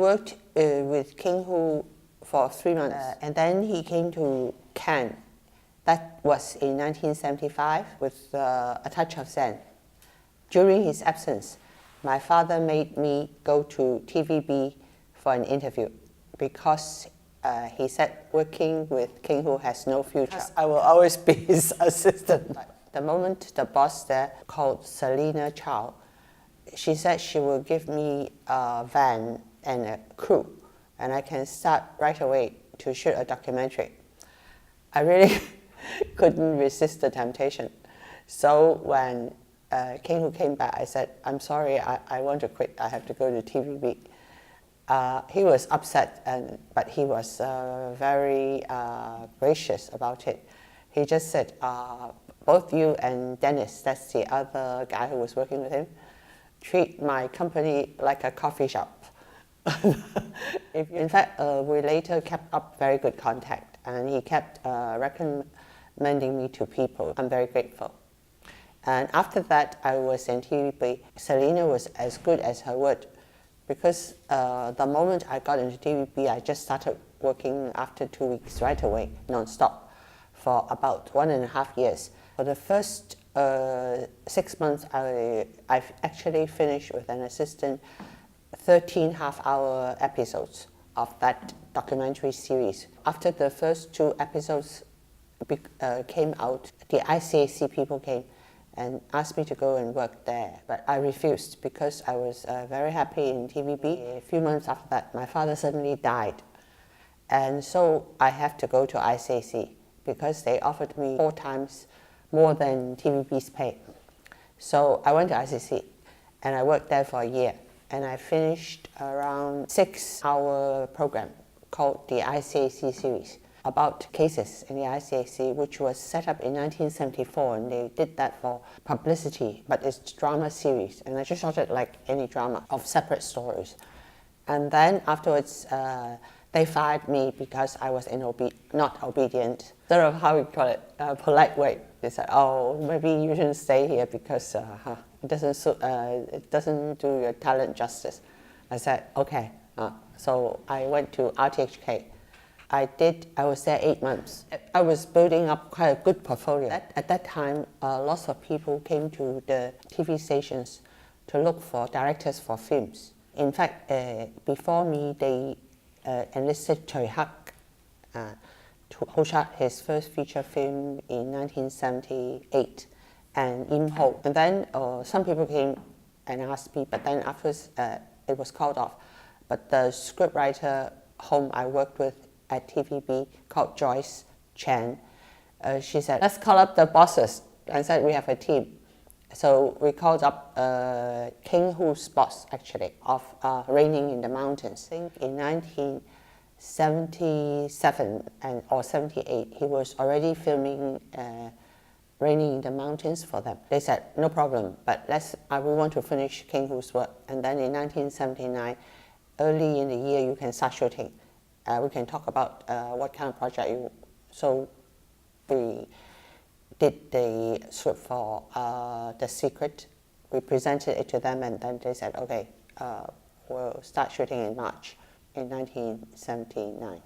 worked with King Hu for 3 months, and then he came to Cannes. That was in 1975 with A Touch of Zen. During his absence, my father made me go to TVB for an interview because he said working with King Hu has no future. I will always be his assistant. The moment the boss there, called Selina Chow, she said she will give me a van and a crew, and I can start right away to shoot a documentary. I really couldn't resist the temptation. So when King Hu came back, I said, I'm sorry, I want to quit. I have to go to TVB. He was upset, but he was very gracious about it. He just said, both you and Dennis, that's the other guy who was working with him, treat my company like a coffee shop. In fact, we later kept up very good contact, and he kept recommending me to people. I'm very grateful. And after that, I was in TVB. Selina was as good as her word, because the moment I got into TVB, I just started working after 2 weeks right away, non-stop, for about 1.5 years. For the first 6 months, I've actually finished with an assistant 13 half-hour episodes of that documentary series. After the first 2 episodes came out, the ICAC people came and asked me to go and work there. But I refused because I was very happy in TVB. A few months after that, my father suddenly died. And so I have to go to ICAC because they offered me 4 times more than TVB's pay. So I went to ICAC and I worked there for a year. And I finished around 6-hour program called the ICAC series about cases in the ICAC, which was set up in 1974, and they did that for publicity, but it's drama series, and I just shot it like any drama of separate stories. And then afterwards, they fired me because I was not obedient. Sort of how we call it, polite way. They said, "Oh, maybe you shouldn't stay here because it doesn't do your talent justice." I said, "Okay." So I went to RTHK. I was there 8 months. I was building up quite a good portfolio. At that time, lots of people came to the TV stations to look for directors for films. In fact, before me, they enlisted Choi Hak, who shot his first feature film in 1978, and Im Ho. And then some people came and asked me, but then afterwards it was called off. But the scriptwriter whom I worked with at TVB, called Joyce Chan, she said, "Let's call up the bosses," and said, "We have a team." So we called up King Hu's boss, actually, of Raining in the Mountains. I think in 1977 or 78, he was already filming Raining in the Mountains for them. They said, "No problem, but we want to finish King Hu's work." And then in 1979, early in the year, you can start shooting. We can talk about what kind of project you. So we did the script for The Secret. We presented it to them, and then they said, "Okay, we'll start shooting in March in 1979.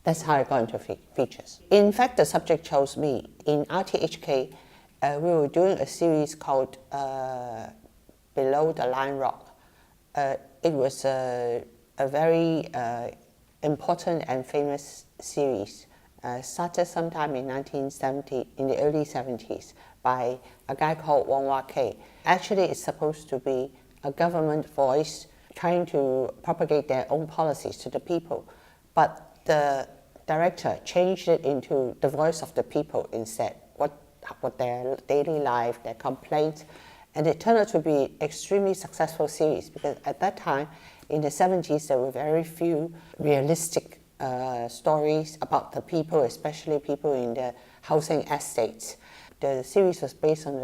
That's how I got into features. In fact, the subject chose me. In RTHK, we were doing a series called Below the Lion Rock. It was a very important and famous series, started sometime in 1970, in the early 70s, by a guy called Wong Wah-kei. Actually, it's supposed to be a government voice trying to propagate their own policies to the people, but the director changed it into the voice of the people instead, what their daily life, their complaints, and it turned out to be extremely successful series because at that time, in the 70s, there were very few realistic stories about the people, especially people in the housing estates. The series was based on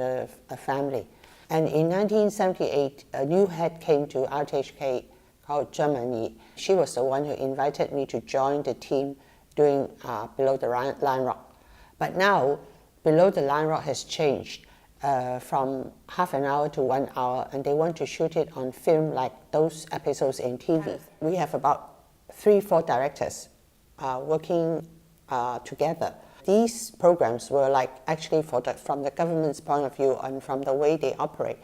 a family. And in 1978, a new head came to RTHK called Germany. She was the one who invited me to join the team doing Below the Lion Rock. But now, Below the Lion Rock has changed. from half an hour to 1 hour, and they want to shoot it on film like those episodes in TV. We have about 3-4 directors working together. These programs were like actually from the government's point of view and from the way they operate.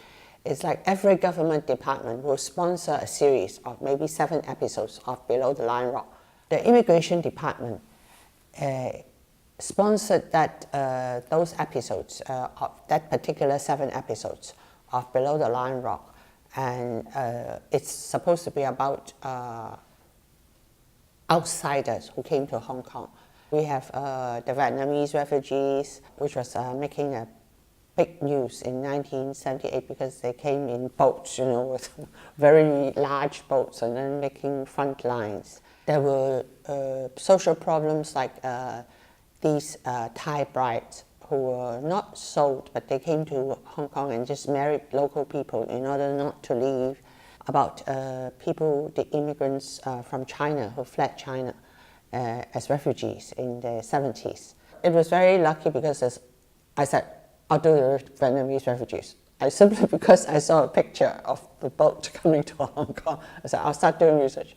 It's like every government department will sponsor a series of maybe 7 episodes of Below the Lion Rock. The immigration department sponsored those episodes of that particular 7 episodes of Below the Lion Rock, and it's supposed to be about outsiders who came to Hong Kong. We have the Vietnamese refugees, which was making a big news in 1978 because they came in boats, with very large boats, and then making front lines. There were social problems like these Thai brides who were not sold, but they came to Hong Kong and just married local people in order not to leave. About the immigrants from China who fled China as refugees in the 70s. It was very lucky because I said, I'll do the Vietnamese refugees. Simply because I saw a picture of the boat coming to Hong Kong. I said, I'll start doing research.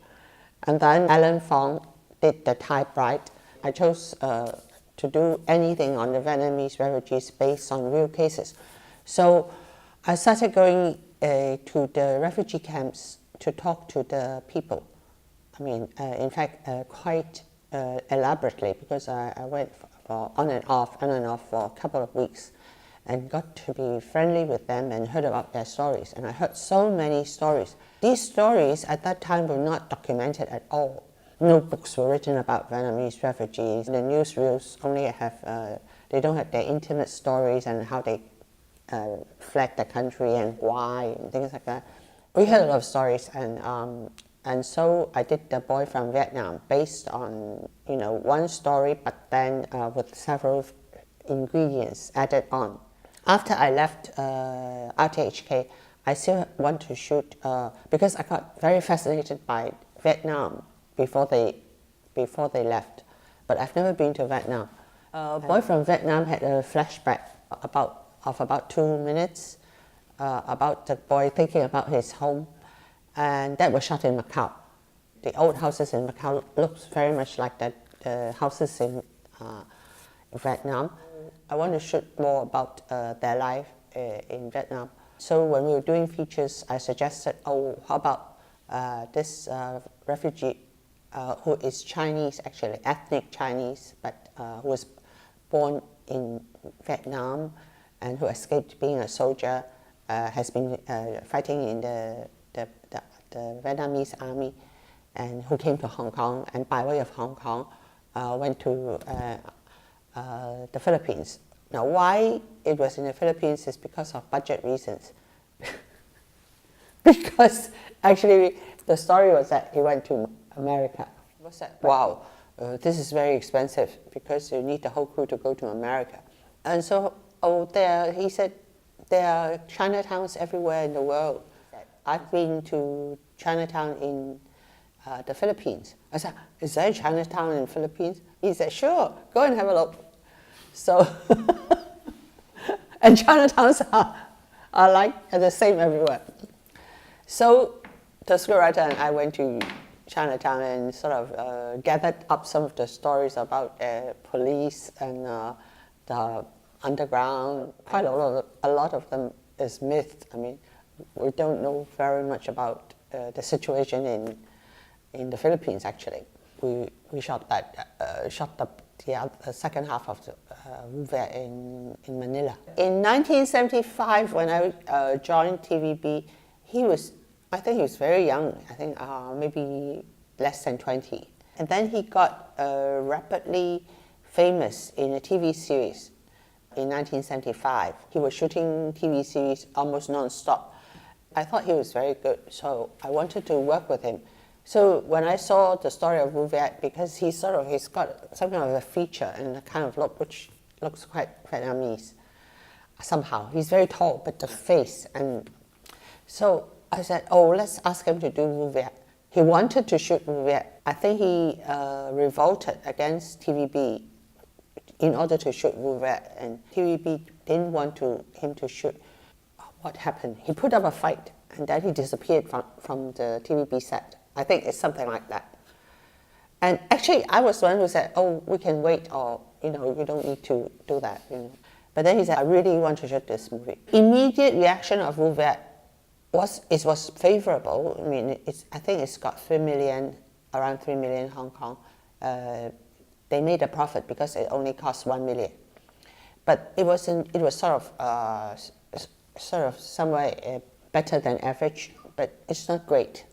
And then Alan Fong did the Thai bride. I chose to do anything on the Vietnamese refugees based on real cases. So I started going to the refugee camps to talk to the people. I mean, in fact, quite elaborately, because I went for on and off for a couple of weeks and got to be friendly with them and heard about their stories. And I heard so many stories. These stories at that time were not documented at all. No books were written about Vietnamese refugees. The newsreels only have, they don't have their intimate stories and how they fled the country and why and things like that. We heard a lot of stories, and so I did The Boy from Vietnam based on one story, but then with several ingredients added on. After I left RTHK, I still want to shoot because I got very fascinated by Vietnam before they left, but I've never been to Vietnam. Boy from Vietnam had a flashback of about 2 minutes about the boy thinking about his home, and that was shot in Macau. The old houses in Macau looks very much like the houses in Vietnam. I want to shoot more about their life in Vietnam. So when we were doing features, I suggested, how about this refugee who is Chinese, actually ethnic Chinese, but who was born in Vietnam and who escaped being a soldier, has been fighting in the Vietnamese army, and who came to Hong Kong, and by way of Hong Kong went to the Philippines. Now, why it was in the Philippines is because of budget reasons. Because actually the story was that he went to America. What's that? Wow, this is very expensive because you need the whole crew to go to America. And so, he said, there are Chinatowns everywhere in the world. I've been to Chinatown in the Philippines. I said, is there a Chinatown in the Philippines? He said, sure, go and have a look. So, and Chinatowns are like the same everywhere. So the scriptwriter and I went to Chinatown and sort of gathered up some of the stories about police and the underground. Quite a lot of them is myth. I mean, we don't know very much about the situation in the Philippines. Actually, we shot the second half of the movie in Manila. In 1975, when I joined TVB, I think he was very young. I think maybe less than 20, and then he got rapidly famous in a TV series. In 1975, he was shooting TV series almost non-stop. I thought he was very good, so I wanted to work with him. So when I saw the story of Wu Viet, because he's got some kind of a feature and a kind of look which looks quite Vietnamese somehow. He's very tall, but the face, and so I said, let's ask him to do Wu Viet. He wanted to shoot Wu Viet. I think he revolted against TVB in order to shoot Wu Viet, and TVB didn't want him to shoot. What happened? He put up a fight, and then he disappeared from the TVB set. I think it's something like that. And actually, I was the one who said, "Oh, we can wait, or you don't need to do that." But then he said, "I really want to shoot this movie." Immediate reaction of Wu Viet was favorable. I mean, I think it's got around 3 million Hong Kong. They made a profit because it only cost 1 million. But it was sort of somewhere better than average, but it's not great.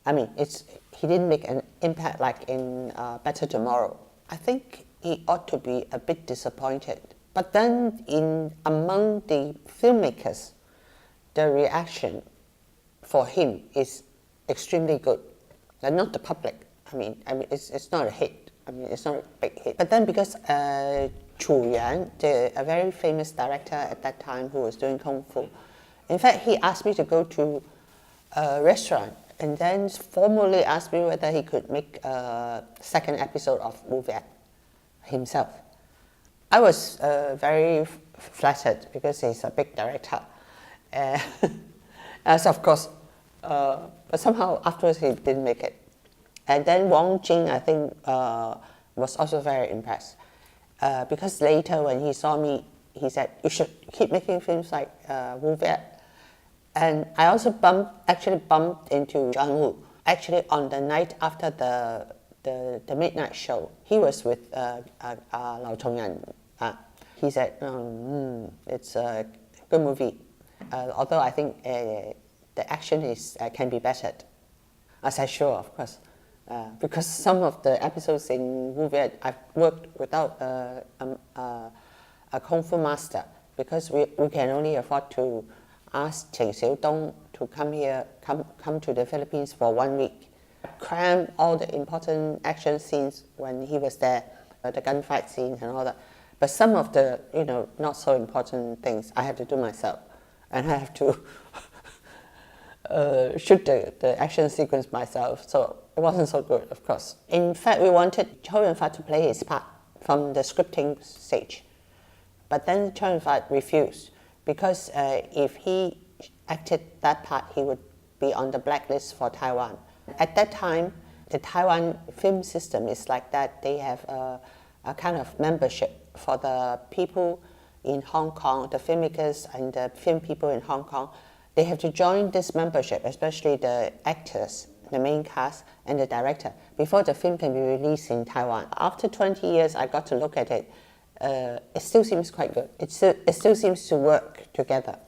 I mean, he didn't make an impact like in Better Tomorrow. I think he ought to be a bit disappointed. But then among the filmmakers, the reaction for him is extremely good. And not the public. I mean, it's not a hit. I mean, it's not a big hit. But then because Chu Yuan, a very famous director at that time who was doing Kung Fu, in fact, he asked me to go to a restaurant and then formally asked me whether he could make a second episode of Wu Viet himself. I was very flattered because he's a big director. As of course, but somehow afterwards he didn't make it. And then Wang Jing, I think, was also very impressed. Because later when he saw me, he said, "You should keep making films like Wu Viet." And I also actually bumped into John Woo. Actually, on the night after the midnight show, he was with Lau Chongyan. He said, "It's a good movie, although I think the action can be bettered." I said, "Sure, of course." Because some of the episodes in Wu Viet, I've worked without a Kung Fu master because we can only afford to ask Chen Xiaodong to come to the Philippines for 1 week. Cram all the important action scenes when he was there, the gunfight scenes and all that. But some of the not so important things I have to do myself, and I have to shoot the action sequence myself. So it wasn't so good, of course. In fact, we wanted Chow Yun-fat to play his part from the scripting stage, but then Chow Yun-fat refused because if he acted that part, he would be on the blacklist for Taiwan. At that time, the Taiwan film system is like that. They have a kind of membership for the people in Hong Kong, the filmmakers and the film people in Hong Kong. They have to join this membership, especially the actors, the main cast, and the director, before the film can be released in Taiwan. After 20 years, I got to look at it. It still seems quite good. It still seems to work together.